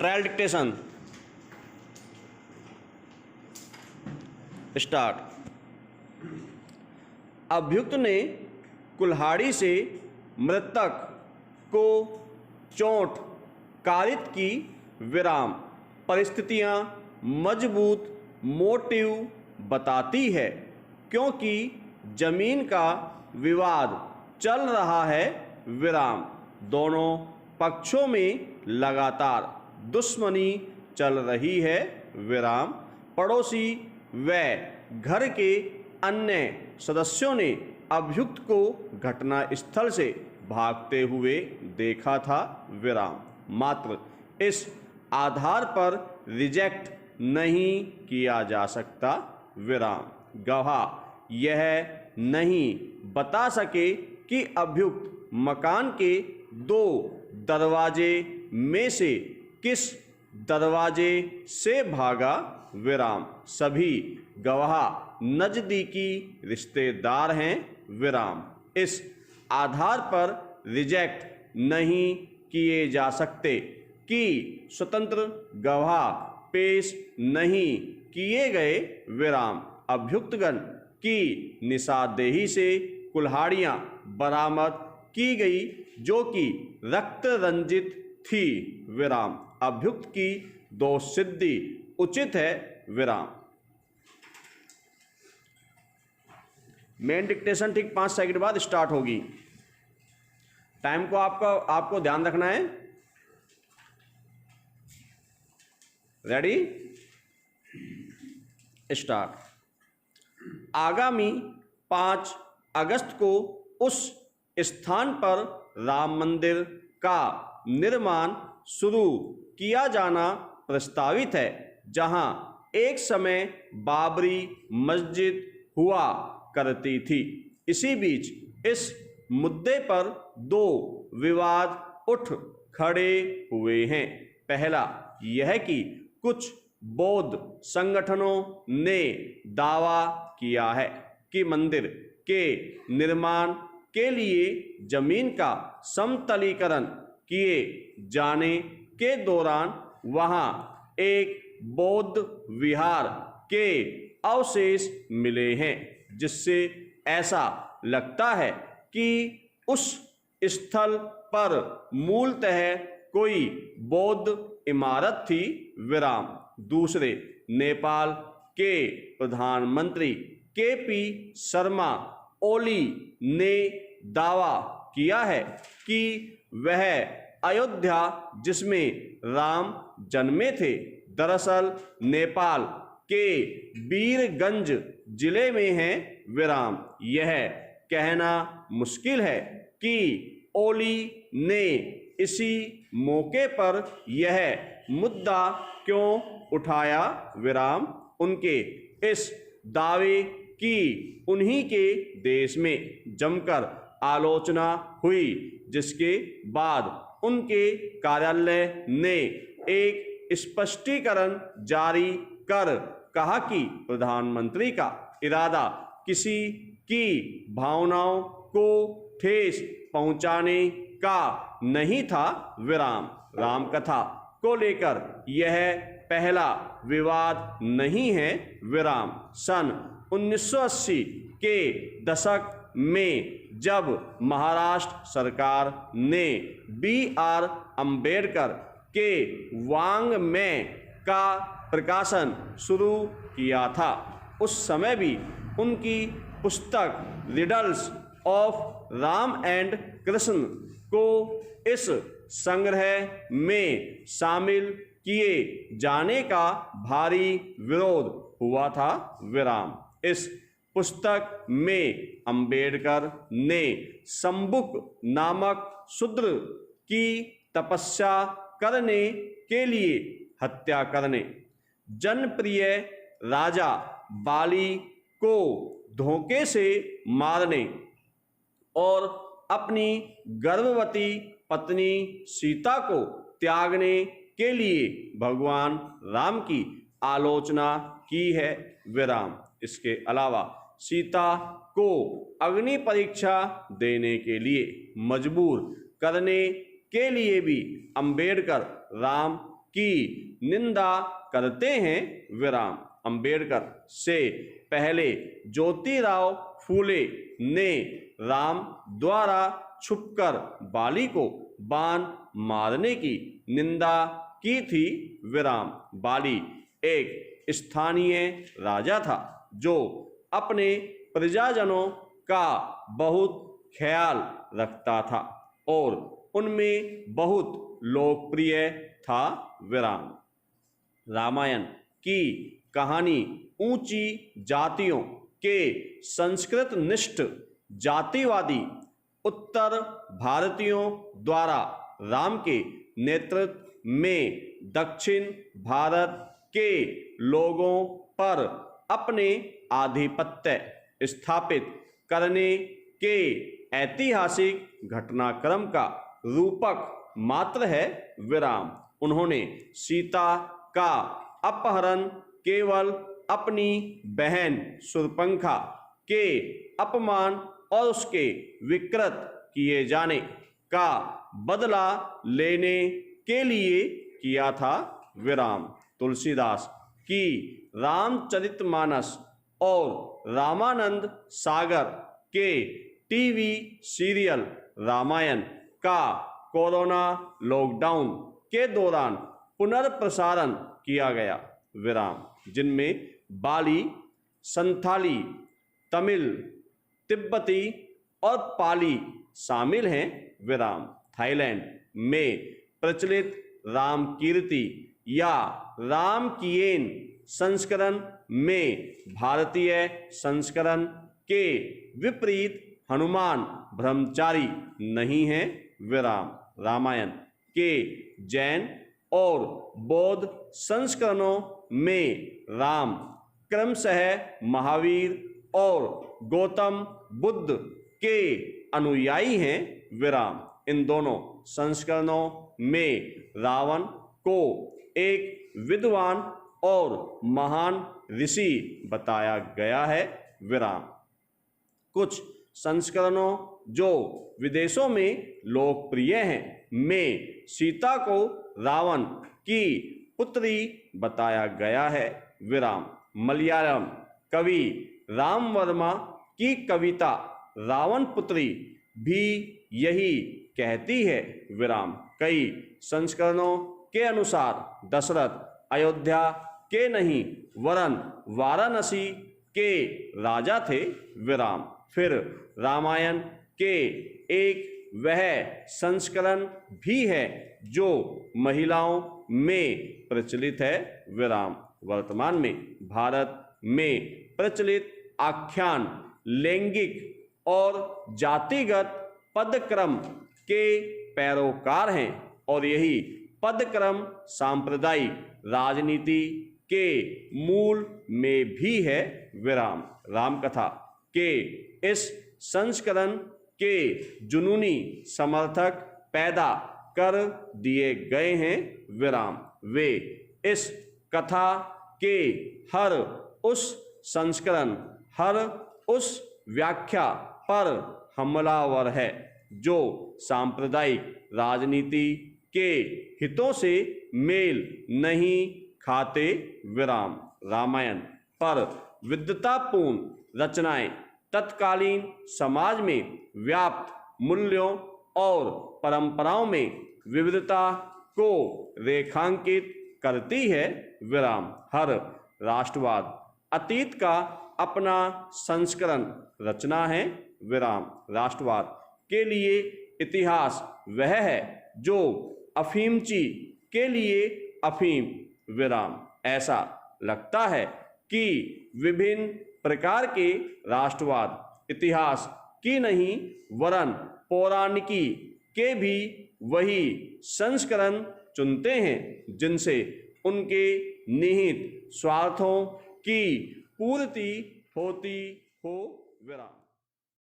Trial dictation start. अभियुक्त ने कुल्हाड़ी से मृतक को चोट कारित की। विराम। परिस्थितियां मजबूत मोटिव बताती है क्योंकि जमीन का विवाद चल रहा है। विराम। दोनों पक्षों में लगातार दुश्मनी चल रही है। विराम। पड़ोसी व घर के अन्य सदस्यों ने अभियुक्त को घटनास्थल से भागते हुए देखा था। विराम। मात्र इस आधार पर रिजेक्ट नहीं किया जा सकता। विराम। गवाह यह नहीं बता सके कि अभियुक्त मकान के दो दरवाजे में से किस दरवाजे से भागा। विराम। सभी गवाह नजदीकी रिश्तेदार हैं। विराम। इस आधार पर रिजेक्ट नहीं किए जा सकते कि स्वतंत्र गवाह पेश नहीं किए गए। विराम। अभियुक्तगण की निशानदेही से कुल्हाड़ियां बरामद की गई जो कि रक्त रंजित थी। विराम। अभियुक्त की दोष सिद्धि उचित है। विराम। मेन डिक्टेशन ठीक 5 सेकंड बाद स्टार्ट होगी। टाइम को आपको ध्यान रखना है। Ready start. आगामी 5 अगस्त को उस स्थान पर राम मंदिर का निर्माण शुरू किया जाना प्रस्तावित है जहां एक समय बाबरी मस्जिद हुआ करती थी। इसी बीच इस मुद्दे पर दो विवाद उठ खड़े हुए हैं। पहला यह कि कुछ बौद्ध संगठनों ने दावा किया है कि मंदिर के निर्माण के लिए जमीन का समतलीकरण किए जाने के दौरान वहां एक बौद्ध विहार के अवशेष मिले हैं जिससे ऐसा लगता है कि उस स्थल पर मूलतः कोई बौद्ध इमारत थी। विराम। दूसरे नेपाल के प्रधानमंत्री केपी शर्मा ओली ने दावा किया है कि वह अयोध्या जिसमें राम जन्मे थे दरअसल नेपाल के वीरगंज जिले में है। विराम। यह कहना मुश्किल है कि ओली ने इसी मौके पर यह मुद्दा क्यों उठाया। विराम। उनके इस दावे की उन्हीं के देश में जमकर आलोचना हुई जिसके बाद उनके कार्यालय ने एक स्पष्टीकरण जारी कर कहा कि प्रधानमंत्री का इरादा किसी की भावनाओं को ठेस पहुंचाने का नहीं था। विराम। रामकथा को लेकर यह पहला विवाद नहीं है। विराम। सन 1980 के दशक में जब महाराष्ट्र सरकार ने B.R. अम्बेडकर के वाङ्मय का प्रकाशन शुरू किया था उस समय भी उनकी पुस्तक riddles of Ram and Krishna को इस संग्रह में शामिल किए जाने का भारी विरोध हुआ था। विराम। इस पुस्तक में अम्बेडकर ने शंबुक नामक शूद्र की तपस्या करने के लिए हत्या करने, जनप्रिय राजा बाली को धोखे से मारने और अपनी गर्भवती पत्नी सीता को त्यागने के लिए भगवान राम की आलोचना की है। विराम। इसके अलावा सीता को अग्नि परीक्षा देने के लिए मजबूर करने के लिए भी अम्बेडकर राम की निंदा करते हैं विराम। अंबेडकर से पहले ज्योतिराव फूले ने राम द्वारा छुपकर बाली को बाण मारने की निंदा की थी विराम। बाली एक स्थानीय राजा था जो अपने प्रजाजनों का बहुत ख्याल रखता था और उनमें बहुत लोकप्रिय था विराम। रामायण की कहानी ऊंची जातियों के संस्कृत निष्ठ जातिवादी उत्तर भारतीयों द्वारा राम के नेतृत्व में दक्षिण भारत के लोगों पर अपने आधिपत्य स्थापित करने के ऐतिहासिक घटनाक्रम का रूपक मात्र है विराम। उन्होंने सीता का अपहरण केवल अपनी बहन शूर्पणखा के अपमान और उसके विकृत किए जाने का बदला लेने के लिए किया था विराम। तुलसीदास की रामचरितमानस और रामानंद सागर के टीवी सीरियल रामायण का कोरोना लॉकडाउन के दौरान पुनर्प्रसारण किया गया विराम, जिनमें बाली, संथाली, तमिल, तिब्बती और पाली शामिल हैं विराम। थाईलैंड में प्रचलित रामकीर्ति या रामकियन संस्करण में भारतीय संस्करण के विपरीत हनुमान ब्रह्मचारी नहीं है विराम। रामायण के जैन और बौद्ध संस्करणों में राम क्रमशः महावीर और गौतम बुद्ध के अनुयायी हैं विराम। इन दोनों संस्करणों में रावण को एक विद्वान और महान ऋषि बताया गया है विराम। कुछ संस्करणों जो विदेशों में लोकप्रिय हैं में सीता को रावण की पुत्री बताया गया है विराम। मलयालम कवि राम वर्मा की कविता रावण पुत्री भी यही कहती है विराम। कई संस्करणों के अनुसार दशरथ अयोध्या के नहीं वरन वाराणसी के राजा थे विराम। फिर रामायण के एक वह संस्करण भी है जो महिलाओं में प्रचलित है विराम। वर्तमान में भारत में प्रचलित आख्यान लैंगिक और जातिगत पदक्रम के पैरोकार हैं और यही पदक्रम सांप्रदायिक राजनीति के मूल में भी है विराम। रामकथा के इस संस्करण के जुनूनी समर्थक पैदा कर दिए गए हैं विराम। वे इस कथा के हर उस संस्करण, हर उस व्याख्या पर हमलावर है जो सांप्रदायिक राजनीति के हितों से मेल नहीं खाते विराम। रामायण पर विद्वतापूर्ण रचनाएं तत्कालीन समाज में व्याप्त मूल्यों और परंपराओं में विविधता को रेखांकित करती है विराम। हर राष्ट्रवाद अतीत का अपना संस्करण रचना है विराम। राष्ट्रवाद के लिए इतिहास वह है जो अफीमची के लिए अफीम विराम। ऐसा लगता है कि विभिन्न प्रकार के राष्ट्रवाद इतिहास की नहीं वरन पौराणिकी के भी वही संस्करण चुनते हैं जिनसे उनके निहित स्वार्थों की पूर्ति होती हो विराम।